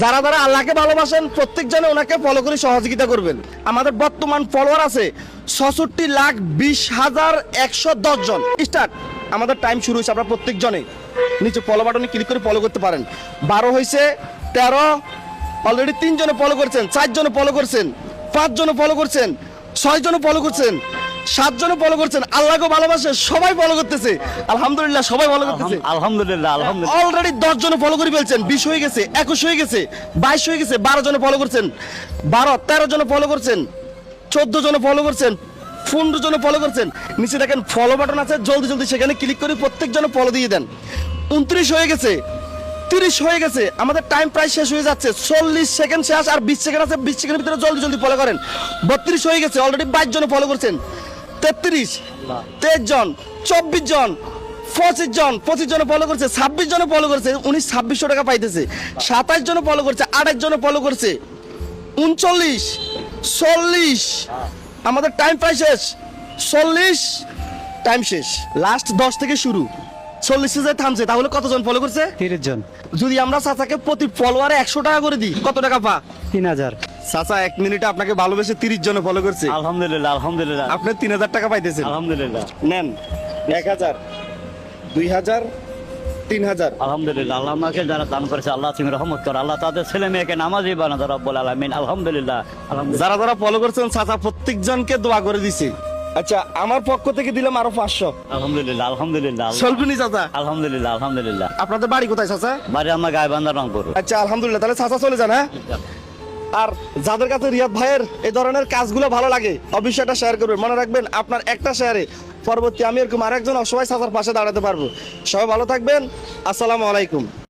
যারা যারা আল্লাহকে ভালোবাসেন প্রত্যেকজনে ওনাকে ফলো করে সহযোগিতা করবেন। আমাদের বর্তমান ফলোয়ার আছে 66,20,110 জন। স্টার্ট, আমাদের টাইম শুরু হয়েছে। আপনারা প্রত্যেকজনে নিচে ফলো বাটনে ক্লিক করে ফলো করতে পারেন। 12 হয়েছে, 13, অলরেডি 3 জনে ফলো করছেন, 4 জনে ফলো করছেন, 5 জনে ফলো করছেন, 6 জনে ফলো করছেন, 7 জনে ফলো করছেন। আল্লাহকে ভালোবাসে সবাই ফলো করতেছে, আলহামদুলিল্লাহ সবাই ফলো করতেছে। আলহামদুলিল্লাহ আলহামদুলিল্লাহ। অলরেডি 10 জনে ফলো করে ফেলছেন, 20 হয়ে গেছে, 21 হয়ে গেছে, 22 হয়ে গেছে, 12 জনে ফলো করছেন, 13 জনে ফলো করছেন, 14 জনে ফলো করছেন, 15 জনে ফলো করছেন। নিচে দেখেন ফলো বাটন আছে, জলদি জলদি সেখানে ক্লিক করে প্রত্যেকজনে ফলো দিয়ে দেন। 29 হয়ে গেছে, 30 হয়ে গেছে, আমাদের টাইম প্রায় শেষ হয়ে যাচ্ছে। 40 সেকেন্ড শেষ, আর 20 সেকেন্ড আছে, 20 সেকেন্ডের ভিতরে জলদি জলদি ফলো করেন। 32 হয়ে গেছে, অলরেডি 22 জনে ফলো করছেন। 33, 23 জন, 24 জন, 25 জন, 25 জনে ফলো করছে, 26 জনে ফলো করছে, 2600 টাকা পাইতেছে। 27 জনে ফলো করছে, 28 জনে ফলো করছে, 39, 40, আমাদের টাইম প্রায় শেষ। 40, টাইম শেষ। লাস্ট 10 থেকে শুরু, 40 যে থামছে, তাহলে কতজন ফলো করছে? 30 জন। যদি আমরা চাচাকে প্রতি ফলোয়ারে 100 টাকা করে দিই, কত টাকা পা? 3000। চাচা 1 মিনিটে আপনাকে ভালোবেসে 30 জনে ফলো করছে, আলহামদুলিল্লাহ আলহামদুলিল্লাহ। আপনি 3000 টাকা পাইতেছেন। আলহামদুলিল্লাহ। নেন 1000, 2000, 3000। আলহামদুলিল্লাহ। আল্লাহ আমাকে যারা দান করেছে, আল্লাহ তুমি রহমত কর। আল্লাহ তাদের ছেলে মেয়েকে নামাজি বানা দাও রব্বুল আলামিন। আলহামদুলিল্লাহ আলহামদুলিল্লাহ। যারা যারা ফলো করছেন চাচা প্রত্যেকজনকে দোয়া করে দিছে। আচ্ছা, আমার পক্ষ থেকে দিলাম আরো 500। আলহামদুলিল্লাহ আলহামদুলিল্লাহ। সলভুনি চাচা, আলহামদুলিল্লাহ আলহামদুলিল্লাহ। আপনাদের বাড়ি কোথায় চাচা? বাড়ি আমার গাইবান্ধা রংপুর। আচ্ছা আলহামদুলিল্লাহ, তাহলে চাচা চলে যান। হ্যাঁ, আর যাদের কাছে রিয়াদ ভাইয়ের এই ধরনের কাজগুলো ভালো লাগে অবশ্যই এটা শেয়ার করবেন। মনে রাখবেন আপনার একটা শেয়ারে পরবর্তী আমি এরকম আরেকজন অসহায় চাচার পাশে দাঁড়াতে পারবো। সবাই ভালো থাকবেন, আসসালামু আলাইকুম।